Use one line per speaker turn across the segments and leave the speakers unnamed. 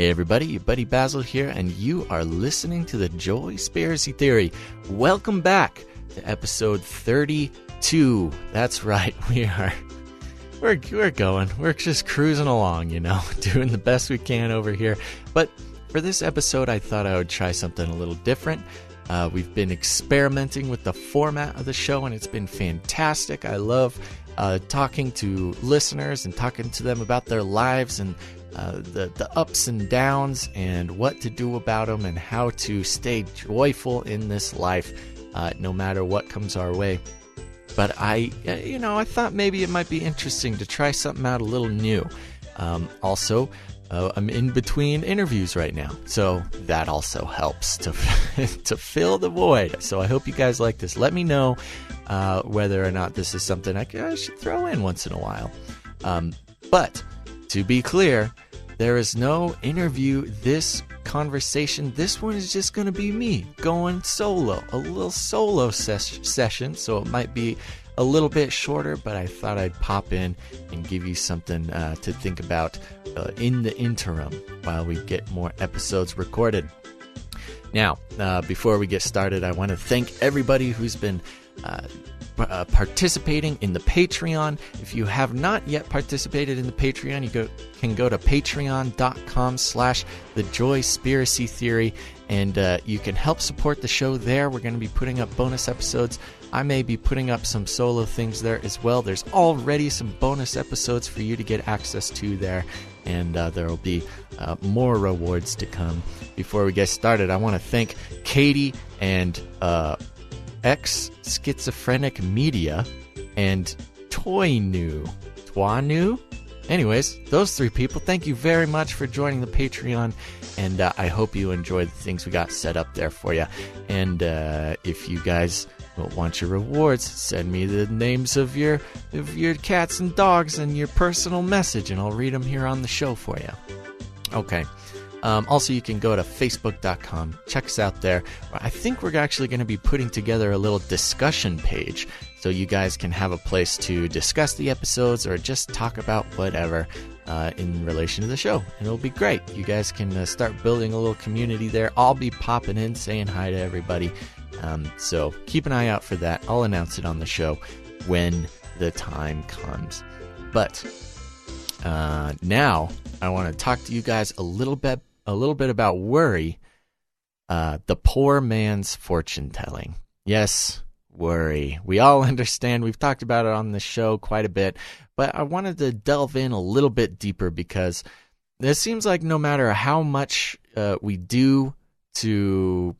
Hey everybody, your buddy Basil here, and you are listening to the Joyspiracy Theory. Welcome back to episode 32. That's right, we're going. We're just cruising along, doing the best we can over here. But for this episode, I thought I would try something a little different. We've been experimenting with the format of the show, and it's been fantastic. I love talking to listeners and talking to them about their lives and the ups and downs and what to do about them and how to stay joyful in this life, no matter what comes our way. But I thought maybe it might be interesting to try something out a little new. Also, I'm in between interviews right now, so that also helps to to fill the void. So I hope you guys like this. Let me know whether or not this is something I should throw in once in a while. But to be clear, there is no interview this conversation. This one is just going to be me going solo, a little solo session, so it might be a little bit shorter, but I thought I'd pop in and give you something to think about in the interim while we get more episodes recorded. Now, before we get started, I want to thank everybody who's been participating in the Patreon. If you have not yet participated in the Patreon, you can go to patreon.com/thejoyspiracy-theory, and you can help support the show there. We're going to be putting up bonus episodes. I may be putting up some solo things there as well. There's already some bonus episodes for you to get access to there, and there will be more rewards to come. Before we get started, I want to thank Katie and Ex-Schizophrenic Media and Twanu. Anyways, those three people, thank you very much for joining the Patreon, and I hope you enjoy the things we got set up there for you. And if you guys want your rewards, send me the names of your cats and dogs and your personal message, and I'll read them here on the show for you. Okay. Also, you can go to facebook.com. Check us out there. I think we're actually going to be putting together a little discussion page so you guys can have a place to discuss the episodes or just talk about whatever in relation to the show. And it'll be great. You guys can start building a little community there. I'll be popping in, saying hi to everybody. So keep an eye out for that. I'll announce it on the show when the time comes. But now I want to talk to you guys a little bit about worry, the poor man's fortune telling. Yes, worry. We all understand. We've talked about it on the show quite a bit, but I wanted to delve in a little bit deeper because it seems like no matter how much we do to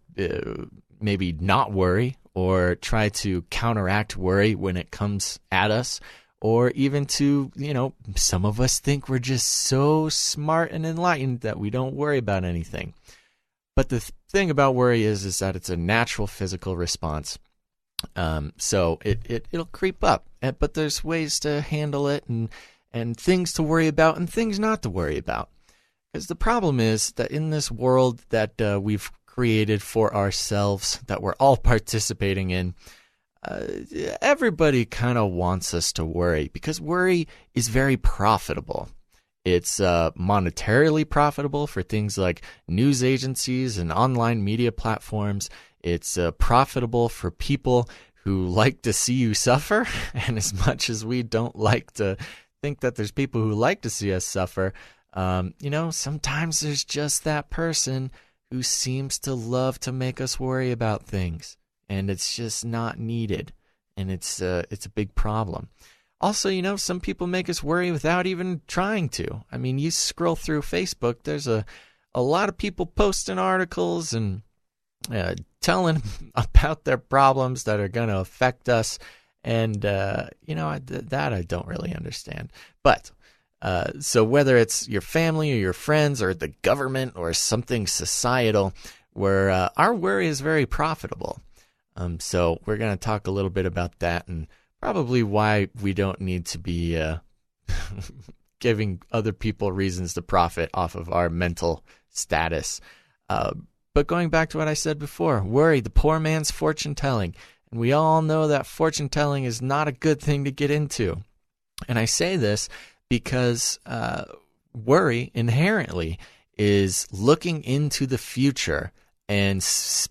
maybe not worry or try to counteract worry when it comes at us, or even to, some of us think we're just so smart and enlightened that we don't worry about anything. But the thing about worry is that it's a natural physical response. So it'll creep up. But there's ways to handle it and things to worry about and things not to worry about. Because the problem is that in this world that we've created for ourselves, that we're all participating in, everybody kind of wants us to worry because worry is very profitable. It's monetarily profitable for things like news agencies and online media platforms. It's profitable for people who like to see you suffer. And as much as we don't like to think that there's people who like to see us suffer, sometimes there's just that person who seems to love to make us worry about things. And it's just not needed, and it's a big problem. Also, some people make us worry without even trying to. I mean, you scroll through Facebook, there's a lot of people posting articles and telling about their problems that are going to affect us, and that I don't really understand. But so whether it's your family or your friends or the government or something societal, where our worry is very profitable. So we're going to talk a little bit about that and probably why we don't need to be giving other people reasons to profit off of our mental status. But going back to what I said before, worry, the poor man's fortune telling. And we all know that fortune telling is not a good thing to get into. And I say this because worry inherently is looking into the future and, fantasizing,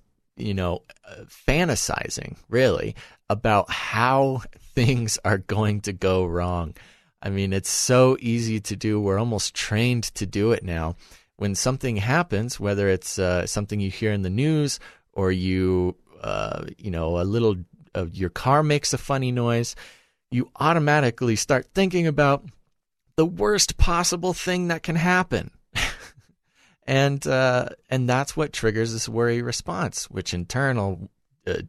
really, about how things are going to go wrong. I mean, it's so easy to do. We're almost trained to do it now. When something happens, whether it's something you hear in the news or your car makes a funny noise, you automatically start thinking about the worst possible thing that can happen. And that's what triggers this worry response, which in turn will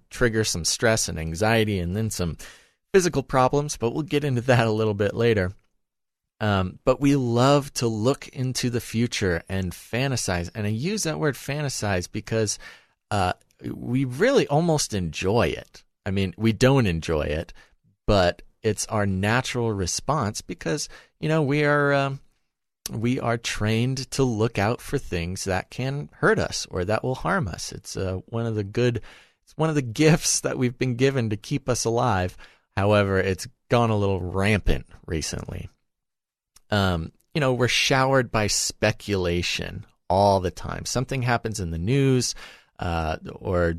trigger some stress and anxiety and then some physical problems, but we'll get into that a little bit later. But we love to look into the future and fantasize. And I use that word fantasize because we really almost enjoy it. I mean, we don't enjoy it, but it's our natural response because, we are trained to look out for things that can hurt us or that will harm us. It's one of the gifts that we've been given to keep us alive. However, it's gone a little rampant recently. We're showered by speculation all the time. Something happens in the news, or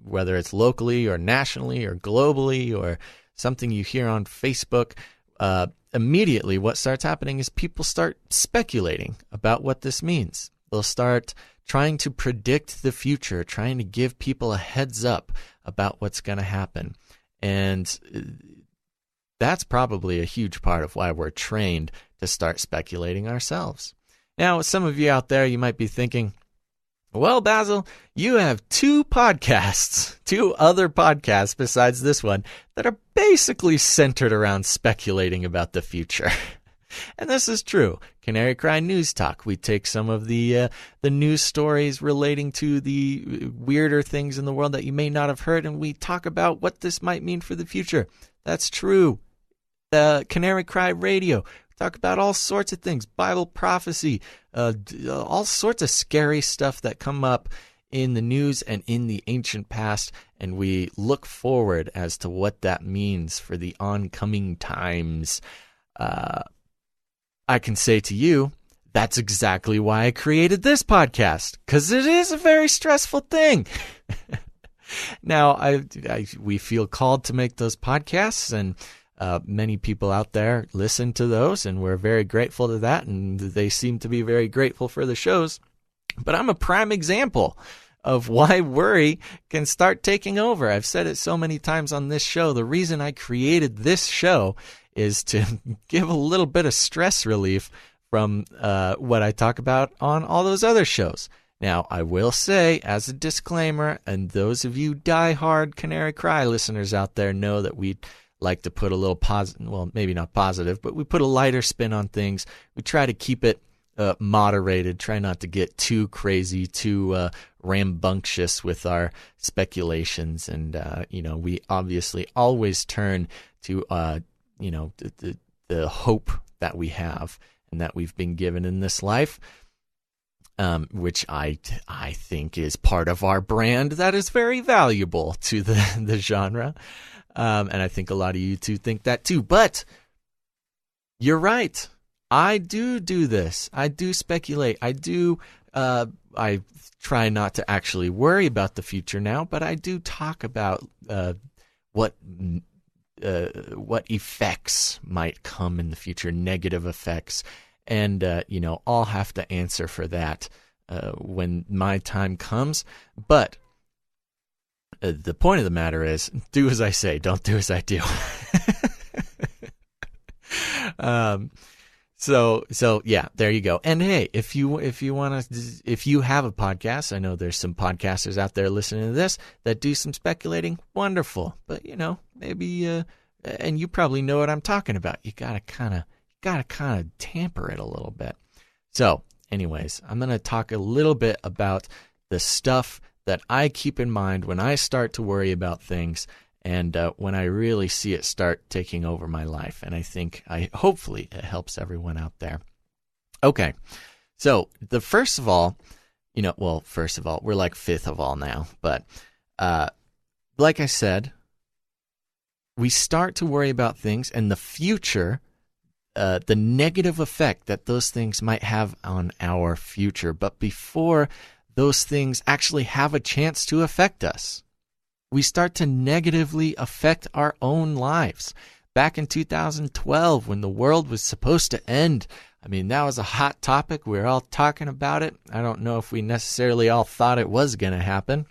whether it's locally or nationally or globally, or something you hear on Facebook, immediately what starts happening is people start speculating about what this means. They'll start trying to predict the future, trying to give people a heads up about what's going to happen. And that's probably a huge part of why we're trained to start speculating ourselves. Now, some of you out there, you might be thinking, well, Basil, you have two other podcasts besides this one that are basically centered around speculating about the future. And this is true. Canary Cry News Talk. We take some of the news stories relating to the weirder things in the world that you may not have heard, and we talk about what this might mean for the future. That's true. The Canary Cry Radio. Talk about all sorts of things, Bible prophecy, all sorts of scary stuff that come up in the news and in the ancient past, and we look forward as to what that means for the oncoming times. I can say to you, that's exactly why I created this podcast, because it is a very stressful thing. Now, we feel called to make those podcasts, and many people out there listen to those, and we're very grateful to that, and they seem to be very grateful for the shows. But I'm a prime example of why worry can start taking over. I've said it so many times on this show. The reason I created this show is to give a little bit of stress relief from what I talk about on all those other shows. Now, I will say, as a disclaimer, and those of you diehard Canary Cry listeners out there know that we like to put a little positive, well, maybe not positive, but we put a lighter spin on things. We try to keep it moderated, try not to get too crazy, too rambunctious with our speculations. And, we obviously always turn to, the hope that we have and that we've been given in this life, which I think is part of our brand that is very valuable to the genre. And I think a lot of you two think that too. But you're right. I do this. I do speculate. I try not to actually worry about the future now, but I do talk about what effects might come in the future, negative effects. And, I'll have to answer for that when my time comes. But the point of the matter is, do as I say, don't do as I do. So yeah, there you go. And hey, if you have a podcast, I know there's some podcasters out there listening to this that do some speculating. Wonderful. But maybe, and you probably know what I'm talking about. You gotta kind of tamper it a little bit. So anyways, I'm going to talk a little bit about the stuff that I keep in mind when I start to worry about things, and when I really see it start taking over my life. And I think, hopefully, it helps everyone out there. Okay, so first of all, we're like fifth of all now. But like I said, we start to worry about things, and the future the negative effect that those things might have on our future. But before those things actually have a chance to affect us, we start to negatively affect our own lives. Back in 2012, when the world was supposed to end, I mean, that was a hot topic. We were all talking about it. I don't know if we necessarily all thought it was going to happen.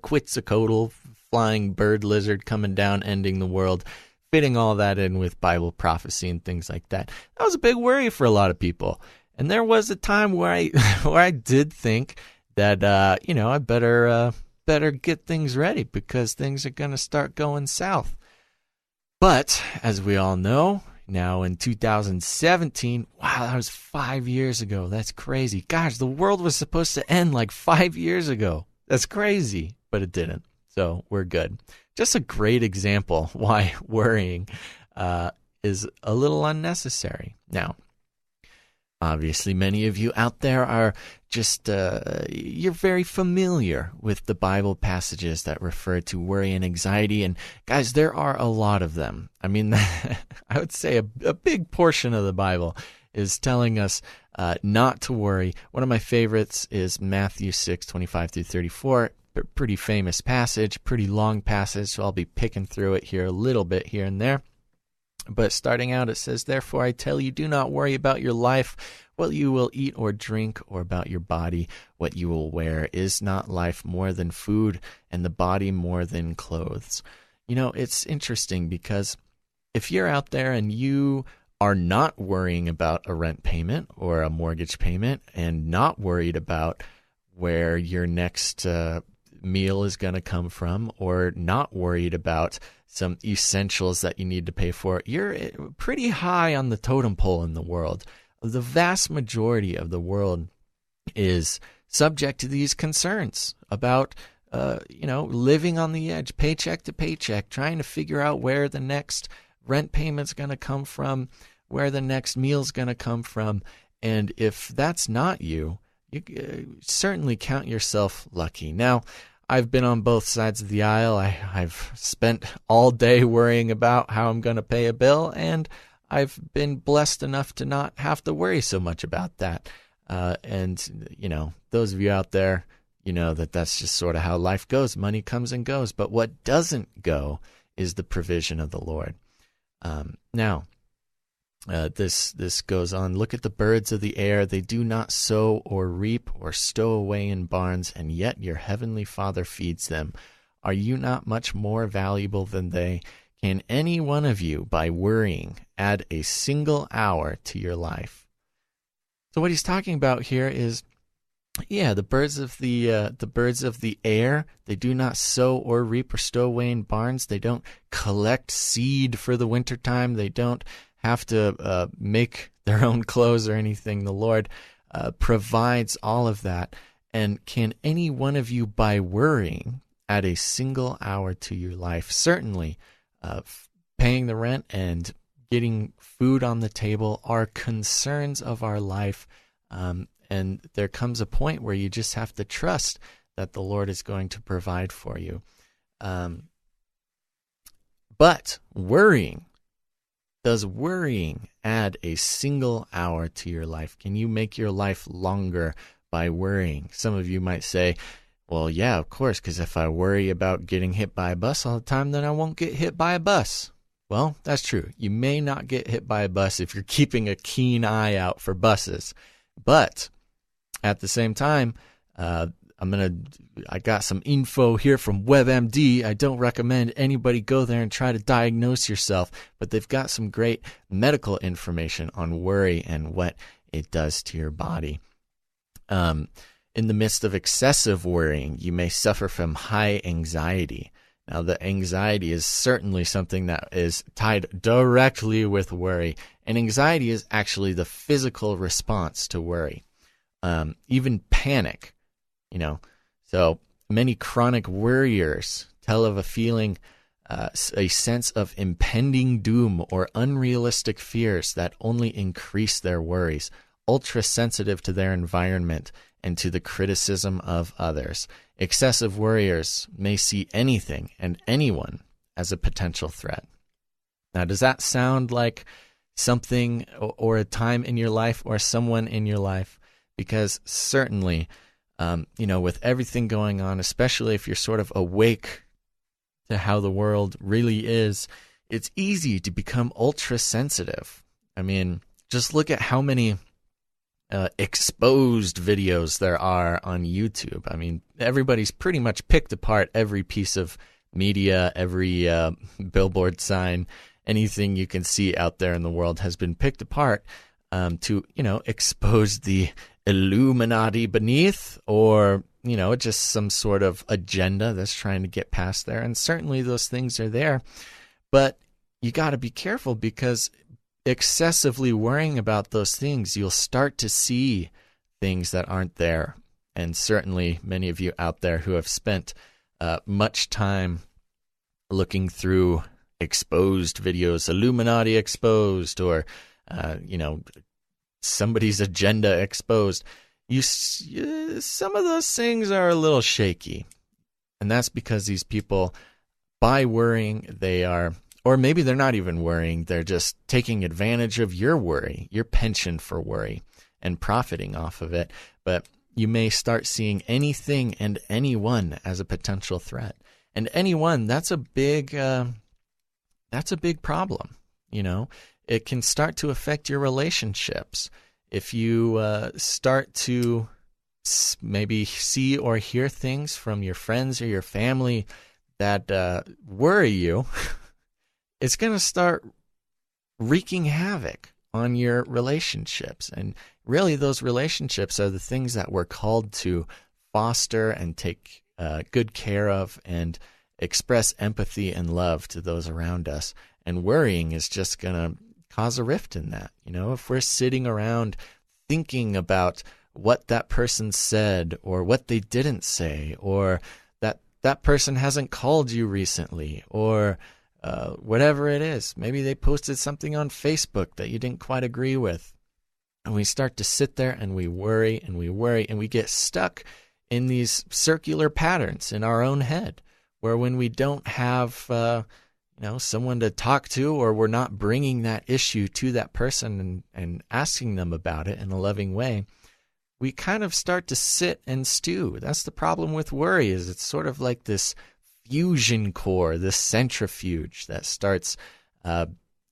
Quetzalcoatl, flying bird lizard coming down, ending the world, fitting all that in with Bible prophecy and things like that. That was a big worry for a lot of people. And there was a time where I where I did think that I better get things ready because things are going to start going south. But as we all know, now in 2017, wow, that was 5 years ago. That's crazy. Gosh, the world was supposed to end like 5 years ago. That's crazy, but it didn't. So we're good. Just a great example why worrying is a little unnecessary. Now, obviously, many of you out there are just, you're very familiar with the Bible passages that refer to worry and anxiety. And guys, there are a lot of them. I mean, I would say a big portion of the Bible is telling us not to worry. One of my favorites is Matthew 6:25-34. Pretty famous passage, pretty long passage, so I'll be picking through it here a little bit here and there. But starting out, it says, "Therefore I tell you, do not worry about your life, what you will eat or drink, or about your body, what you will wear. Is not life more than food, and the body more than clothes?" You know, it's interesting because if you're out there and you are not worrying about a rent payment or a mortgage payment and not worried about where your next meal is going to come from, or not worried about some essentials that you need to pay for, you're pretty high on the totem pole in the world. The vast majority of the world is subject to these concerns about, living on the edge, paycheck to paycheck, trying to figure out where the next rent payment's going to come from, where the next meal's going to come from. And if that's not you, you certainly count yourself lucky. Now, I've been on both sides of the aisle. I've spent all day worrying about how I'm going to pay a bill, and I've been blessed enough to not have to worry so much about that. Those of you out there, you know that's just sort of how life goes. Money comes and goes. But what doesn't go is the provision of the Lord. This goes on. "Look at the birds of the air. They do not sow or reap or stow away in barns, and yet your heavenly Father feeds them. Are you not much more valuable than they? Can any one of you, by worrying, add a single hour to your life?" So what he's talking about here is, the birds of the air, they do not sow or reap or stow away in barns. They don't collect seed for the wintertime. They don't have to make their own clothes or anything. The Lord provides all of that. And can any one of you, by worrying, add a single hour to your life? Certainly, paying the rent and getting food on the table are concerns of our life. And there comes a point where you just have to trust that the Lord is going to provide for you. But worrying, does worrying add a single hour to your life? Can you make your life longer by worrying? Some of you might say, well, yeah, of course, because if I worry about getting hit by a bus all the time, then I won't get hit by a bus. Well, that's true. You may not get hit by a bus if you're keeping a keen eye out for buses. But at the same time, I got some info here from WebMD. I don't recommend anybody go there and try to diagnose yourself, but they've got some great medical information on worry and what it does to your body. In the midst of excessive worrying, you may suffer from high anxiety. Now, the anxiety is certainly something that is tied directly with worry, and anxiety is actually the physical response to worry. Even panic. So many chronic worriers tell of a feeling, a sense of impending doom or unrealistic fears that only increase their worries, ultra sensitive to their environment and to the criticism of others. Excessive worriers may see anything and anyone as a potential threat. Now, does that sound like something or a time in your life or someone in your life, because certainly, with everything going on, especially if you're sort of awake to how the world really is, it's easy to become ultra sensitive. I mean, just look at how many exposed videos there are on YouTube. I mean, everybody's pretty much picked apart every piece of media, every billboard sign, anything you can see out there in the world has been picked apart to, expose the Illuminati beneath, or, just some sort of agenda that's trying to get past there. And certainly those things are there, but you got to be careful, because excessively worrying about those things, you'll start to see things that aren't there. And certainly many of you out there who have spent much time looking through exposed videos, Illuminati exposed, or somebody's agenda exposed, some of those things are a little shaky. And that's because these people, by worrying, they are, or maybe they're not even worrying, they're just taking advantage of your worry, your penchant for worry, and profiting off of it. But you may start seeing anything and anyone as a potential threat. And anyone, that's a big problem. It can start to affect your relationships. If you start to maybe see or hear things from your friends or your family that worry you, it's going to start wreaking havoc on your relationships. And really, those relationships are the things that we're called to foster and take good care of and express empathy and love to those around us. And worrying is just going to cause a rift in that. If we're sitting around thinking about what that person said or what they didn't say, or that person hasn't called you recently, or whatever it is. Maybe they posted something on Facebook that you didn't quite agree with. And we start to sit there and we worry and we worry, and we get stuck in these circular patterns in our own head, where when we don't have someone to talk to, or we're not bringing that issue to that person and asking them about it in a loving way, we kind of start to sit and stew. That's the problem with worry, is it's sort of like this fusion core, this centrifuge that starts,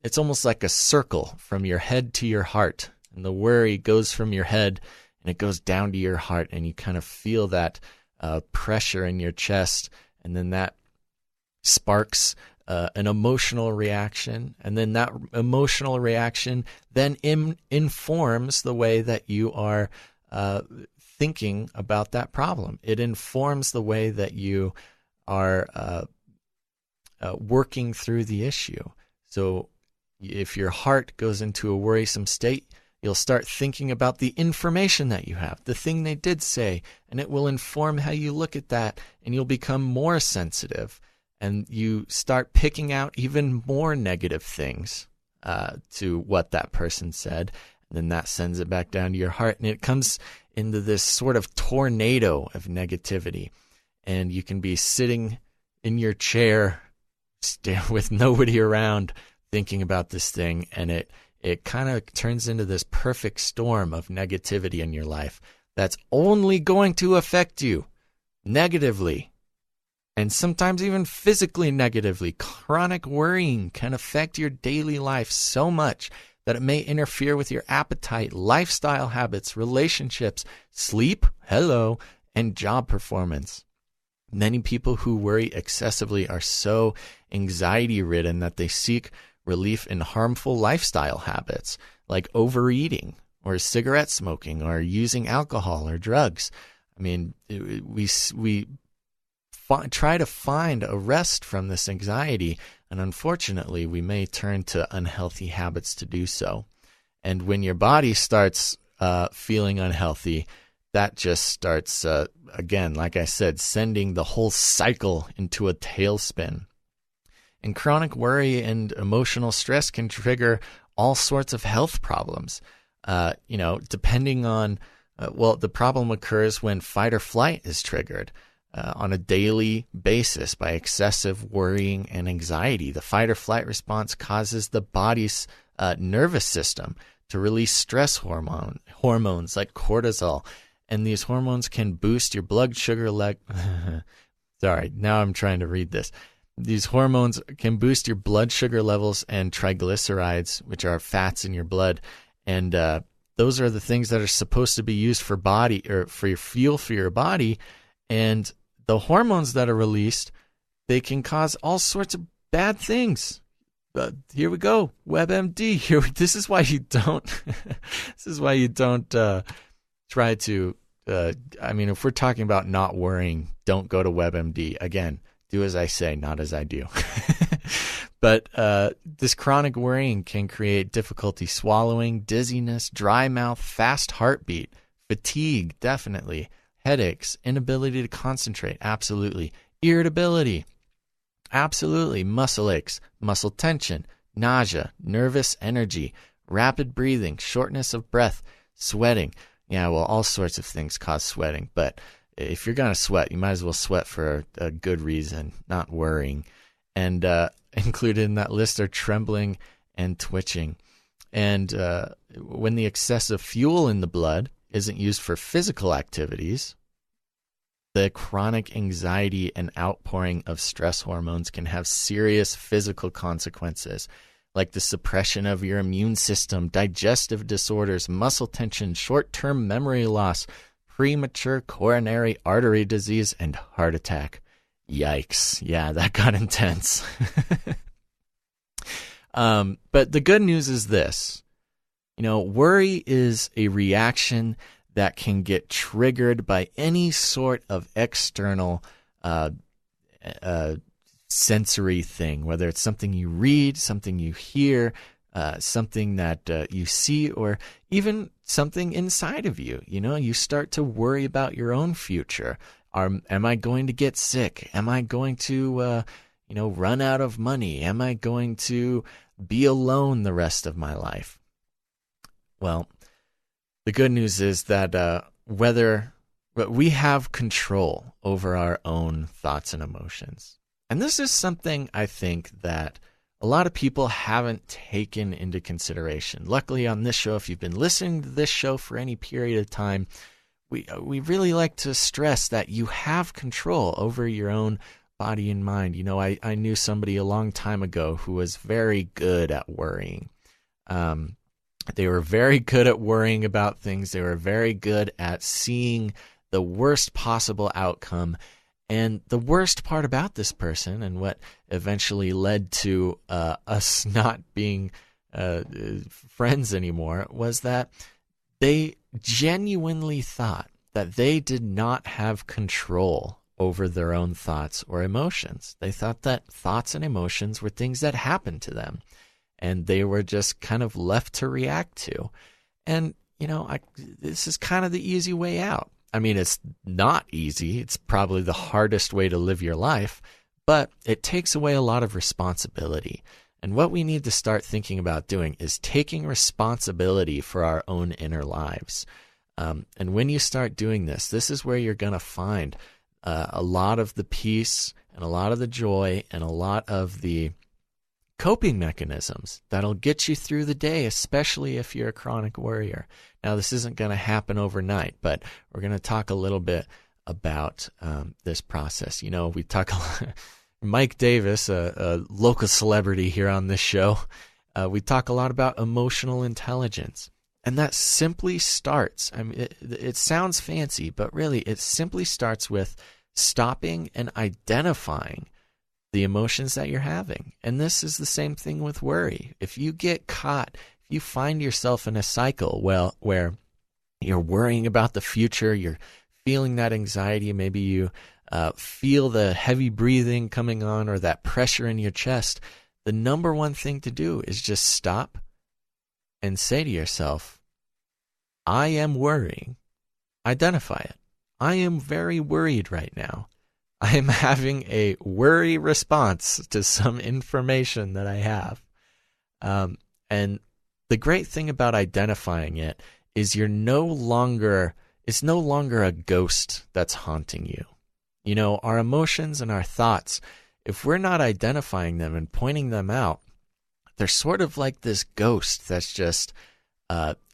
it's almost like a circle from your head to your heart. And the worry goes from your head and it goes down to your heart, and you kind of feel that pressure in your chest, and then that sparks an emotional reaction, and then that emotional reaction then informs the way that you are thinking about that problem. It informs the way that you are working through the issue. So if your heart goes into a worrisome state, you'll start thinking about the information that you have, the thing they did say, and it will inform how you look at that, and you'll become more sensitive, and you start picking out even more negative things to what that person said. And then that sends it back down to your heart, and it comes into this sort of tornado of negativity. And you can be sitting in your chair with nobody around thinking about this thing, and it kind of turns into this perfect storm of negativity in your life that's only going to affect you negatively, and sometimes even physically negatively. Chronic worrying can affect your daily life so much that it may interfere with your appetite, lifestyle habits, relationships, sleep, and job performance. Many people who worry excessively are so anxiety-ridden that they seek relief in harmful lifestyle habits like overeating or cigarette smoking or using alcohol or drugs. I mean, we try to find a rest from this anxiety, and unfortunately, we may turn to unhealthy habits to do so. And when your body starts feeling unhealthy, that just starts, again, like I said, sending the whole cycle into a tailspin. And chronic worry and emotional stress can trigger all sorts of health problems. Depending on, the problem occurs when fight or flight is triggered on a daily basis by excessive worrying and anxiety. The fight or flight response causes the body's nervous system to release stress hormones like cortisol. And these hormones can boost your blood sugar Sorry, now I'm trying to read this. These hormones can boost your blood sugar levels and triglycerides, which are fats in your blood. And those are the things that are supposed to be used for body or for your fuel for your body. And the hormones that are released, they can cause all sorts of bad things. Here we go, WebMD. This is why you don't. This is why you don't try to. If we're talking about not worrying, don't go to WebMD. Again, do as I say, not as I do. But this chronic worrying can create difficulty swallowing, dizziness, dry mouth, fast heartbeat, fatigue, definitely, headaches, inability to concentrate, absolutely, irritability, absolutely, muscle aches, muscle tension, nausea, nervous energy, rapid breathing, shortness of breath, sweating. Yeah, well, all sorts of things cause sweating, but if you're going to sweat, you might as well sweat for a good reason, not worrying. And included in that list are trembling and twitching. And when the excessive fuel in the blood isn't used for physical activities, the chronic anxiety and outpouring of stress hormones can have serious physical consequences, like the suppression of your immune system, digestive disorders, muscle tension, short-term memory loss, premature coronary artery disease, and heart attack. Yikes. Yeah, that got intense. But the good news is this. Worry is a reaction that can get triggered by any sort of external sensory thing, whether it's something you read, something you hear, something that you see, or even something inside of you. You start to worry about your own future. Am I going to get sick? Am I going to, run out of money? Am I going to be alone the rest of my life? Well, the good news is that whether we have control over our own thoughts and emotions. And this is something I think that a lot of people haven't taken into consideration. Luckily on this show, if you've been listening to this show for any period of time, we really like to stress that you have control over your own body and mind. I knew somebody a long time ago who was very good at worrying. They were very good at worrying about things. They were very good at seeing the worst possible outcome. And the worst part about this person, and what eventually led to us not being friends anymore, was that they genuinely thought that they did not have control over their own thoughts or emotions. They thought that thoughts and emotions were things that happened to them, and they were just kind of left to react to. And, this is kind of the easy way out. It's not easy. It's probably the hardest way to live your life, but it takes away a lot of responsibility. And what we need to start thinking about doing is taking responsibility for our own inner lives. And when you start doing this is where you're going to find a lot of the peace and a lot of the joy and a lot of the coping mechanisms that'll get you through the day, especially if you're a chronic worrier. Now, this isn't going to happen overnight, but we're going to talk a little bit about this process. We talk a lot. Mike Davis, a local celebrity here on this show, we talk a lot about emotional intelligence. And that simply starts, it sounds fancy, but really it simply starts with stopping and identifying the emotions that you're having. And this is the same thing with worry. If you get caught, if you find yourself in a cycle, where you're worrying about the future, you're feeling that anxiety, maybe you feel the heavy breathing coming on or that pressure in your chest, the number one thing to do is just stop and say to yourself, I am worrying. Identify it. I am very worried right now. I am having a worry response to some information that I have. And the great thing about identifying it is it's no longer a ghost that's haunting you. Our emotions and our thoughts, if we're not identifying them and pointing them out, they're sort of like this ghost that's just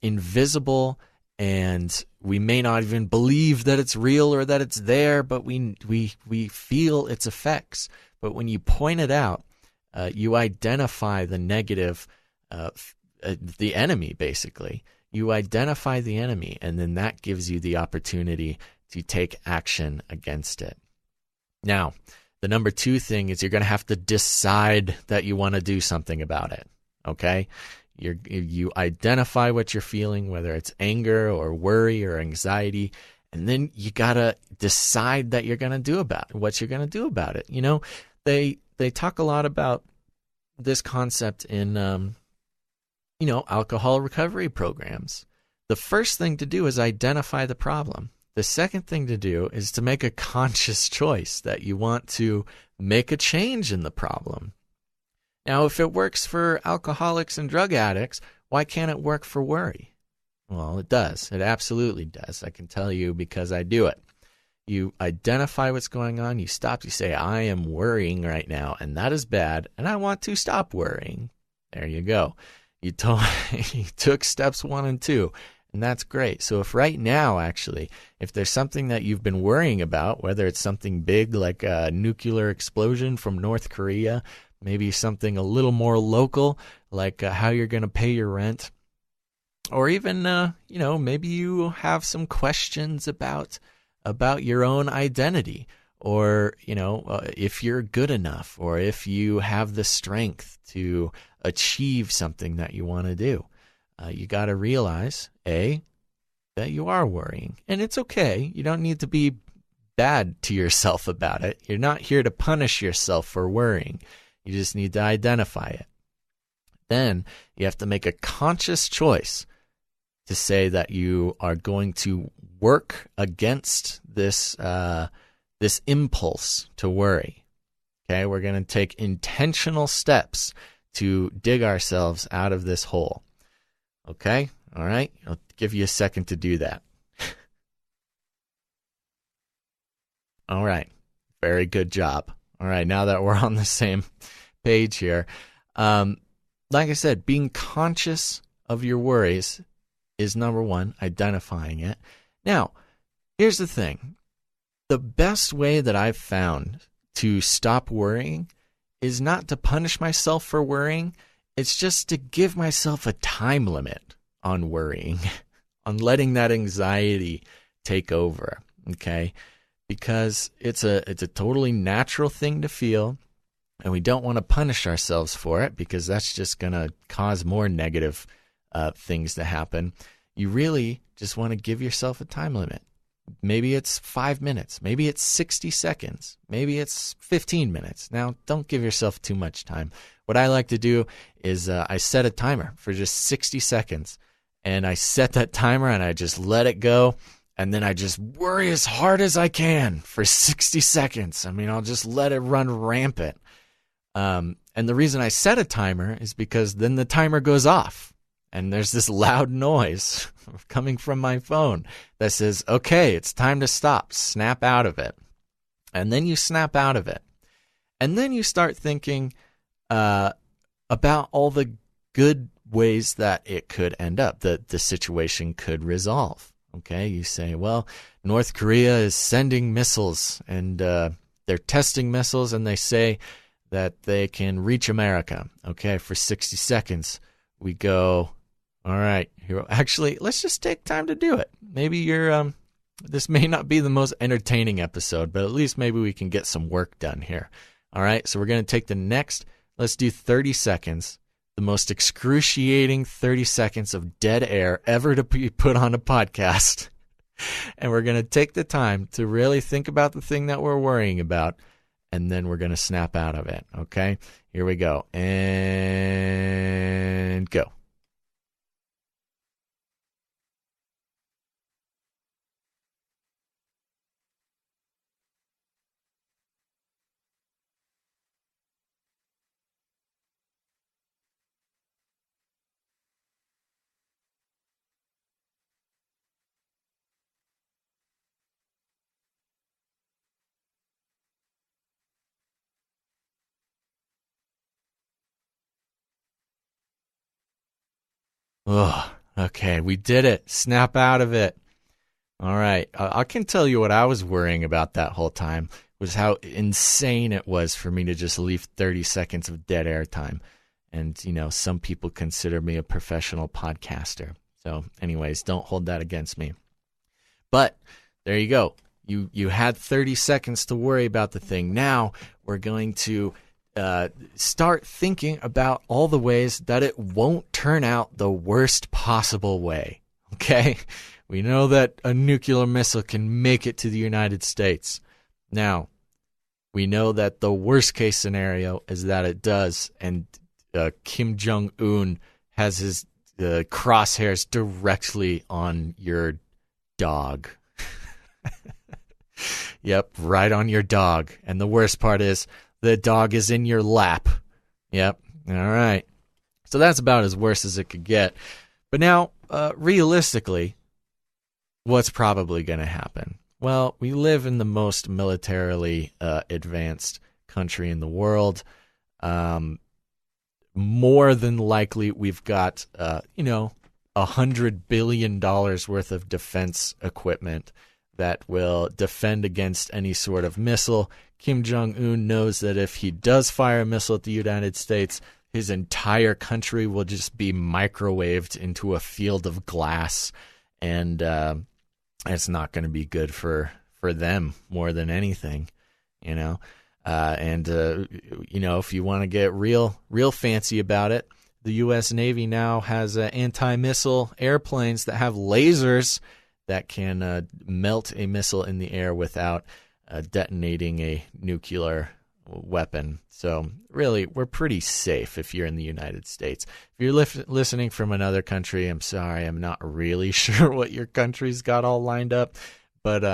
invisible, and we may not even believe that it's real or that it's there, but we feel its effects. But when you point it out, you identify the negative, the enemy, basically. You identify the enemy, and then that gives you the opportunity to take action against it. Now, the number 2 thing is you're going to have to decide that you want to do something about it, okay? You identify what you're feeling, whether it's anger or worry or anxiety, and then you got to decide that you're going to do what you're going to do about it. You know, they talk a lot about this concept in alcohol recovery programs. The first thing to do is identify the problem. The second thing to do is to make a conscious choice that you want to make a change in the problem. Now, if it works for alcoholics and drug addicts, why can't it work for worry? Well, it does. It absolutely does. I can tell you because I do it. You identify what's going on. You stop. You say, I am worrying right now, and that is bad, and I want to stop worrying. There you go. You took steps 1 and 2, and that's great. So if right now, actually, if there's something that you've been worrying about, whether it's something big like a nuclear explosion from North Korea, maybe something a little more local like how you're going to pay your rent, or even, maybe you have some questions about your own identity, or, if you're good enough, or if you have the strength to achieve something that you want to do. You got to realize, A, that you are worrying. And it's okay. You don't need to be bad to yourself about it. You're not here to punish yourself for worrying. You just need to identify it. Then you have to make a conscious choice to say that you are going to work against this impulse to worry. Okay, we're going to take intentional steps to dig ourselves out of this hole. Okay, all right, I'll give you a second to do that. All right, very good job. All right, now that we're on the same page here, like I said, being conscious of your worries is number 1, identifying it. Now, here's the thing. The best way that I've found to stop worrying is not to punish myself for worrying. It's just to give myself a time limit on worrying, on letting that anxiety take over, okay? Because it's a totally natural thing to feel, and we don't want to punish ourselves for it because that's just going to cause more negative things to happen. You really just want to give yourself a time limit. Maybe it's 5 minutes. Maybe it's 60 seconds. Maybe it's 15 minutes. Now, don't give yourself too much time. What I like to do is I set a timer for just 60 seconds. And I set that timer and I just let it go. And then I just worry as hard as I can for 60 seconds. I mean, I'll just let it run rampant. And the reason I set a timer is because then the timer goes off. And there's this loud noise coming from my phone that says, okay, it's time to stop. Snap out of it. And then you snap out of it. And then you start thinking about all the good ways that it could end up, that the situation could resolve. Okay, you say, well, North Korea is sending missiles, and they're testing missiles, and they say that they can reach America. Okay, for 60 seconds, we go, all right, actually, let's just take time to do it. Maybe this may not be the most entertaining episode, but at least maybe we can get some work done here. All right, so we're going to take let's do 30 seconds, the most excruciating 30 seconds of dead air ever to be put on a podcast. And we're going to take the time to really think about the thing that we're worrying about, and then we're going to snap out of it, okay? Here we go, and go. Ugh, okay, we did it. Snap out of it. All right. I can tell you what I was worrying about that whole time was how insane it was for me to just leave 30 seconds of dead air time. And, some people consider me a professional podcaster. So anyways, don't hold that against me. But there you go. You had 30 seconds to worry about the thing. Now we're going to start thinking about all the ways that it won't turn out the worst possible way. Okay? We know that a nuclear missile can make it to the United States. Now, we know that the worst case scenario is that it does, and Kim Jong-un has his crosshairs directly on your dog. Yep, right on your dog. And the worst part is the dog is in your lap. Yep, all right. So that's about as worse as it could get. But now, realistically, what's probably going to happen? Well, we live in the most militarily advanced country in the world. More than likely, we've got, $100 billion worth of defense equipment that will defend against any sort of missile. Kim Jong-un knows that if he does fire a missile at the United States, his entire country will just be microwaved into a field of glass, and it's not going to be good for them more than anything, if you want to get real fancy about it, the U.S. Navy now has anti-missile airplanes that have lasers that can melt a missile in the air without detonating a nuclear weapon. So really, we're pretty safe if you're in the United States. If you're listening from another country, I'm sorry, I'm not really sure what your country's got all lined up. But,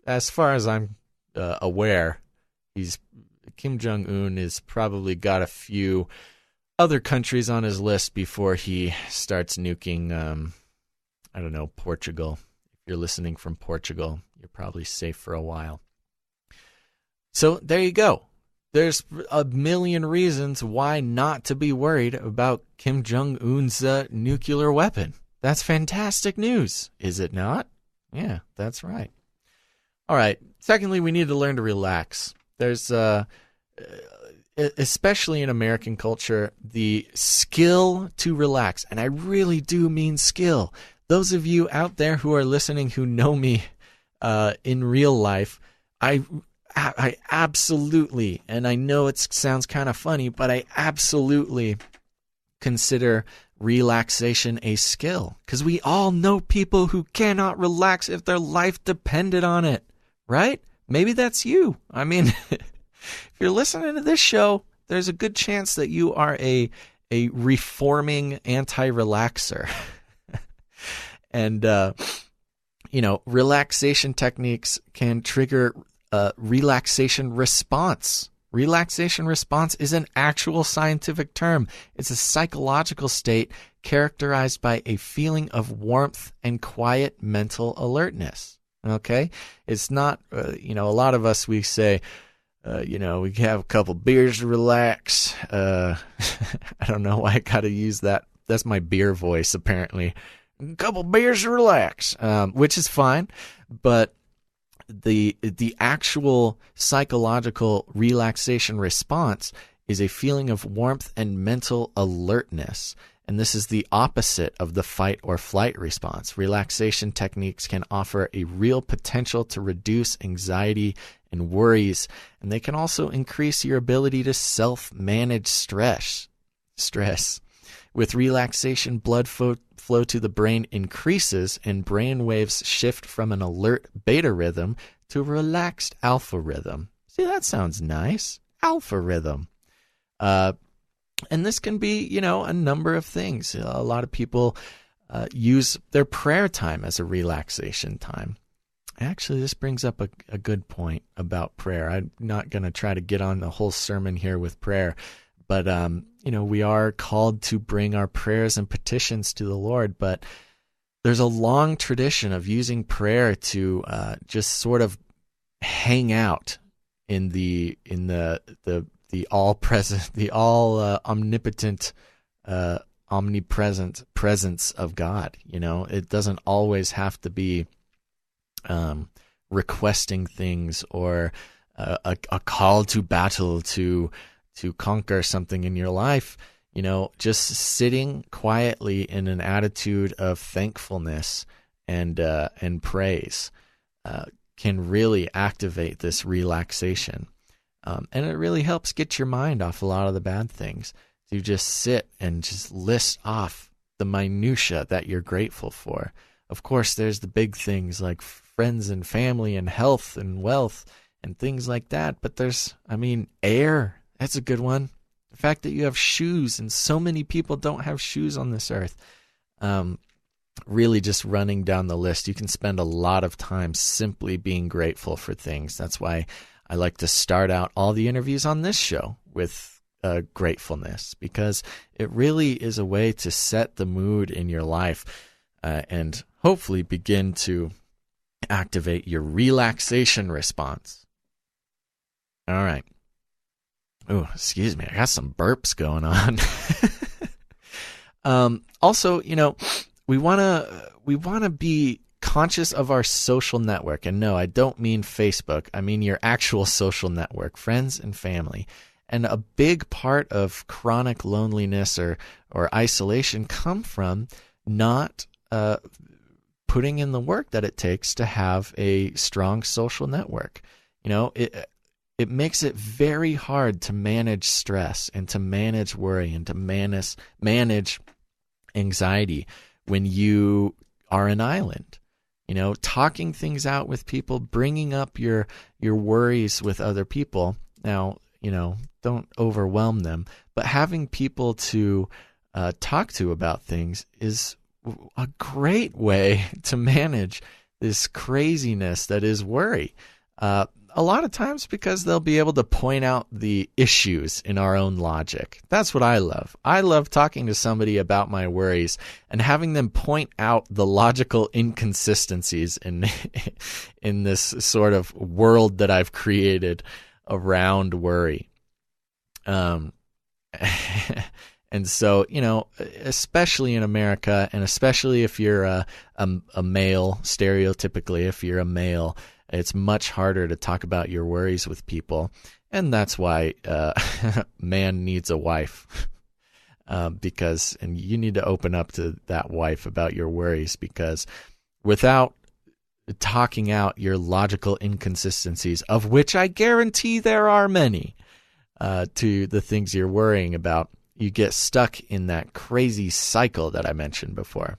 as far as I'm aware, Kim Jong-un has probably got a few other countries on his list before he starts nuking, Portugal. If you're listening from Portugal, you're probably safe for a while. So there you go. There's a million reasons why not to be worried about Kim Jong-un's nuclear weapon. That's fantastic news, is it not? Yeah, that's right. All right. Secondly, we need to learn to relax. There's, especially in American culture, the skill to relax. And I really do mean skill. Those of you out there who are listening who know me in real life, I absolutely, and I know it sounds kind of funny, but I absolutely consider relaxation a skill. Because we all know people who cannot relax if their life depended on it, right? Maybe that's you. I mean, if you're listening to this show, there's a good chance that you are a reforming anti-relaxer. And, relaxation techniques can trigger relaxation response. Relaxation response is an actual scientific term. It's a psychological state characterized by a feeling of warmth and quiet mental alertness. Okay? It's not, a lot of us, we say, we have a couple beers to relax. I don't know why I got to use that. That's my beer voice, apparently. A couple beers to relax, which is fine, but the actual psychological relaxation response is a feeling of warmth and mental alertness. And this is the opposite of the fight or flight response. Relaxation techniques can offer a real potential to reduce anxiety and worries, and they can also increase your ability to self-manage stress. With relaxation, blood flow to the brain increases and brain waves shift from an alert beta rhythm to a relaxed alpha rhythm. See, that sounds nice. Alpha rhythm. And this can be, a number of things. A lot of people use their prayer time as a relaxation time. Actually, this brings up a good point about prayer. I'm not going to try to get on the whole sermon here with prayer, but, we are called to bring our prayers and petitions to the Lord, but there's a long tradition of using prayer to just sort of hang out in the all present, the all omnipotent omnipresent presence of God. It doesn't always have to be requesting things or a call to battle to conquer something in your life. Just sitting quietly in an attitude of thankfulness and praise can really activate this relaxation. And it really helps get your mind off a lot of the bad things. You just sit and just list off the minutia that you're grateful for. Of course, there's the big things like friends and family and health and wealth and things like that. But there's, air. That's a good one. The fact that you have shoes, and so many people don't have shoes on this earth. Really just running down the list. You can spend a lot of time simply being grateful for things. That's why I like to start out all the interviews on this show with gratefulness, because it really is a way to set the mood in your life and hopefully begin to activate your relaxation response. All right. Oh, excuse me. I got some burps going on. Also, we want to be conscious of our social network. And no, I don't mean Facebook. I mean your actual social network, friends and family. And a big part of chronic loneliness or isolation come from not putting in the work that it takes to have a strong social network. It makes it very hard to manage stress and to manage worry and to manage anxiety when you are an island. Talking things out with people, bringing up your worries with other people. Now, don't overwhelm them, but having people to talk to about things is a great way to manage this craziness that is worry. A lot of times because they'll be able to point out the issues in our own logic. That's what I love. I love talking to somebody about my worries and having them point out the logical inconsistencies in this sort of world that I've created around worry. And so, especially in America, and especially if you're a male, stereotypically, if you're a male, it's much harder to talk about your worries with people. And that's why man needs a wife. And you need to open up to that wife about your worries, because without talking out your logical inconsistencies, of which I guarantee there are many, to the things you're worrying about, you get stuck in that crazy cycle that I mentioned before.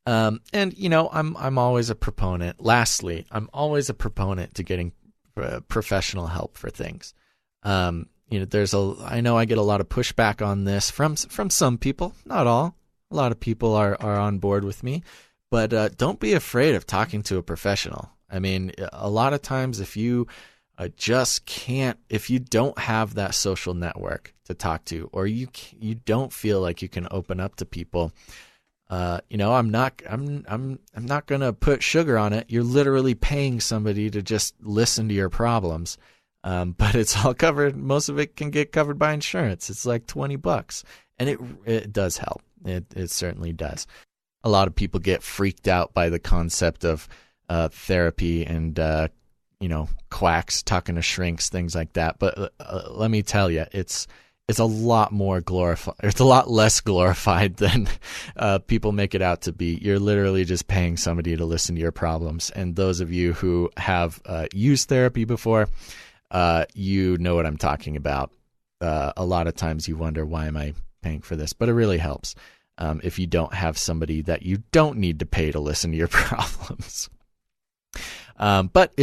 And I'm always a proponent. Lastly, I'm always a proponent to getting professional help for things. I know I get a lot of pushback on this from some people, not all. A lot of people are on board with me, but don't be afraid of talking to a professional. A lot of times if you if you don't have that social network to talk to, or you don't feel like you can open up to people, I'm not going to put sugar on it. You're literally paying somebody to just listen to your problems. But it's all covered. Most of it can get covered by insurance. It's like $20, and it does help. It certainly does. A lot of people get freaked out by the concept of therapy and quacks talking to shrinks, things like that. But let me tell you, it's a lot more glorified. It's a lot less glorified than people make it out to be. You're literally just paying somebody to listen to your problems. And those of you who have used therapy before, you know what I'm talking about. A lot of times you wonder, why am I paying for this? But it really helps if you don't have somebody that you don't need to pay to listen to your problems. But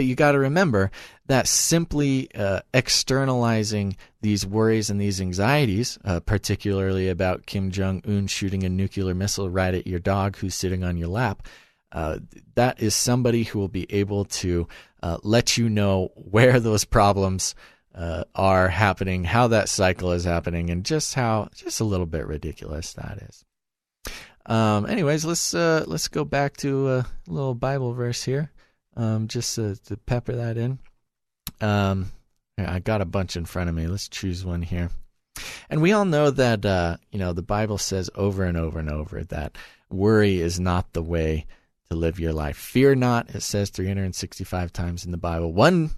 you got to remember that simply externalizing these worries and these anxieties, particularly about Kim Jong-un shooting a nuclear missile right at your dog who's sitting on your lap, that is somebody who will be able to let you know where those problems are happening, how that cycle is happening, and just a little bit ridiculous that is. Anyways, let's go back to a little Bible verse here, just to pepper that in. I got a bunch in front of me. Let's choose one here. And we all know that, the Bible says over and over and over that worry is not the way to live your life. Fear not, it says 365 times in the Bible, one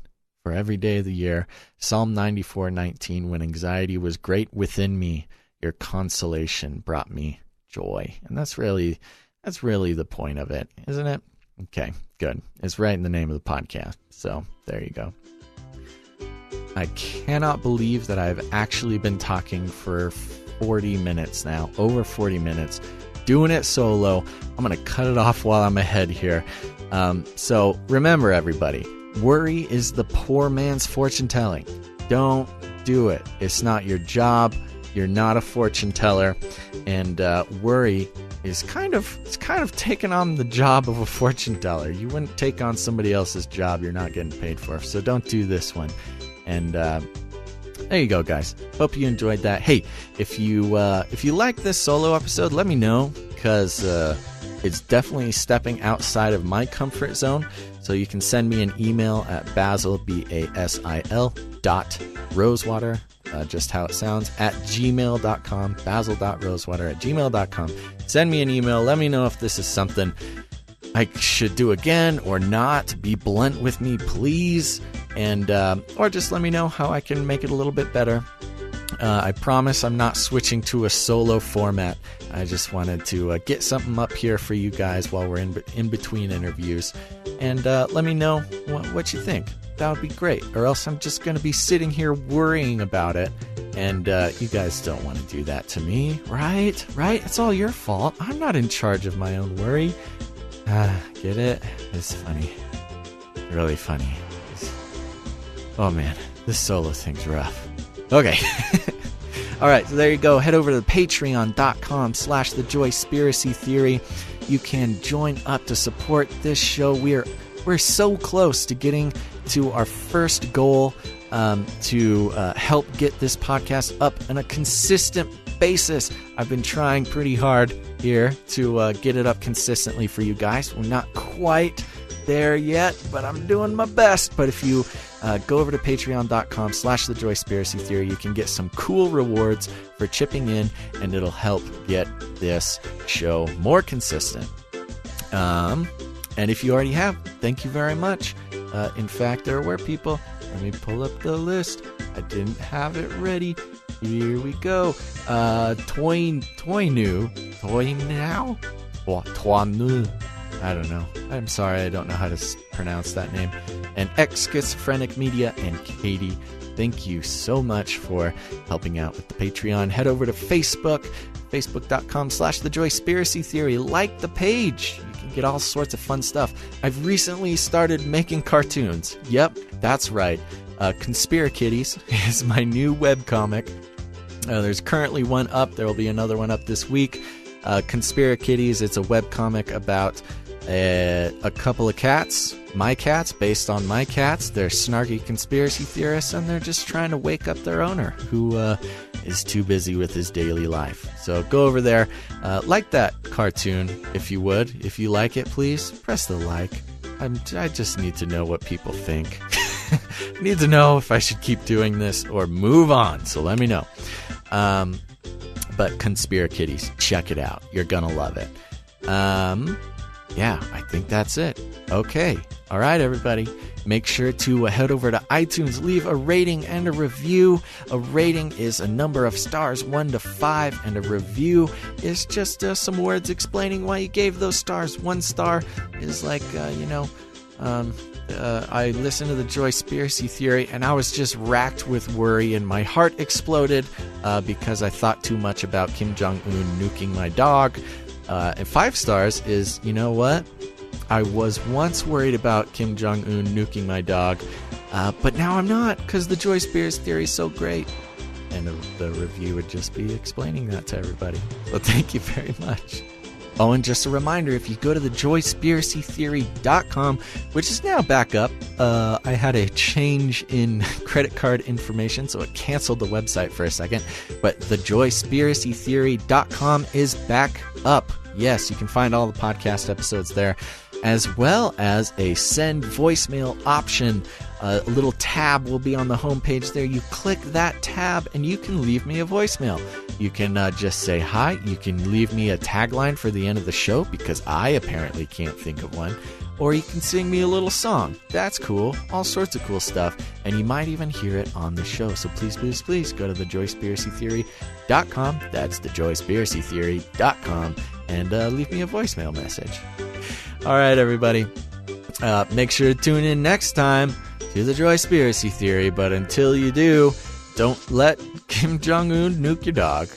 for every day of the year. Psalm 94:19, when anxiety was great within me, your consolation brought me joy. And that's really the point of it, isn't it? Okay, good. It's right in the name of the podcast. So there you go. I cannot believe that I've actually been talking for 40 minutes now, over 40 minutes, doing it solo. I'm going to cut it off while I'm ahead here. So remember, everybody, worry is the poor man's fortune telling. Don't do it. It's not your job. You're not a fortune teller. And worry is kind of taking on the job of a fortune teller. You wouldn't take on somebody else's job you're not getting paid for. So don't do this one. And there you go, guys. Hope you enjoyed that. Hey, if you like this solo episode, let me know, because it's definitely stepping outside of my comfort zone. So you can send me an email at Basil, Basil, .rosewater, just how it sounds, at gmail.com, basil.rosewater@gmail.com. Send me an email. Let me know if this is something I should do again or not. Be blunt with me, please. And or just let me know how I can make it a little bit better. I promise I'm not switching to a solo format. I just wanted to get something up here for you guys while we're in between interviews. And let me know what you think. That would be great. Or else I'm just going to be sitting here worrying about it. And you guys don't want to do that to me, right? Right? It's all your fault. I'm not in charge of my own worry. Get it? It's funny. Really funny. Oh man, this solo thing's rough. Okay. All right, so there you go. Head over to patreon.com/thejoyspiracy theory. You can join up to support this show. We're so close to getting to our first goal, to help get this podcast up on a consistent basis. I've been trying pretty hard here to get it up consistently for you guys. We're not quite there yet, but I'm doing my best. But if you go over to patreon.com/thejoyspiracy theory, you can get some cool rewards for chipping in, and it'll help get this show more consistent. And if you already have, thank you very much. In fact, there were people. Let me pull up the list. I didn't have it ready. Here we go. Toinu. I don't know. I'm sorry, I don't know how to pronounce that name. And Ex-Schizophrenic Media and Katie, thank you so much for helping out with the Patreon. Head over to Facebook, facebook.com/thejoyspiracy theory. Like the page. You can get all sorts of fun stuff. I've recently started making cartoons. Yep, that's right. Conspirikitties is my new webcomic. There's currently one up. There will be another one up this week. Conspirikitties, it's a webcomic about a couple of cats, my cats, based on my cats. They're snarky conspiracy theorists, and they're just trying to wake up their owner, who is too busy with his daily life. So go over there, like that cartoon if you would. If you like it, please press the like. I just need to know what people think. I need to know if I should keep doing this or move on, so let me know. But Conspirikitties, check it out. You're gonna love it. Yeah, I think that's it. Okay. All right, everybody. Make sure to head over to iTunes, leave a rating and a review. A rating is a number of stars, 1 to 5, and a review is just some words explaining why you gave those stars. 1 star is like, I listened to the Joyspiracy theory, and I was just racked with worry, and my heart exploded because I thought too much about Kim Jong-un nuking my dog. And 5 stars is, you know what? I was once worried about Kim Jong-un nuking my dog, but now I'm not, because the Joyspiracy theory is so great. And the review would just be explaining that to everybody. So thank you very much. Oh, and just a reminder, if you go to thejoyspiracytheory.com, which is now back up, I had a change in credit card information, so it canceled the website for a second, but thejoyspiracytheory.com is back up. Yes, you can find all the podcast episodes there. as well as a send voicemail option. A little tab will be on the homepage there. You click that tab and you can leave me a voicemail. You can just say hi. You can leave me a tagline for the end of the show because I apparently can't think of one. Or you can sing me a little song. That's cool. All sorts of cool stuff. And you might even hear it on the show. So please, please, please go to thejoyspiracytheory.com. That's thejoyspiracytheory.com. And leave me a voicemail message. All right, everybody. Make sure to tune in next time to the Joyspiracy Theory. But until you do, don't let Kim Jong-un nuke your dog.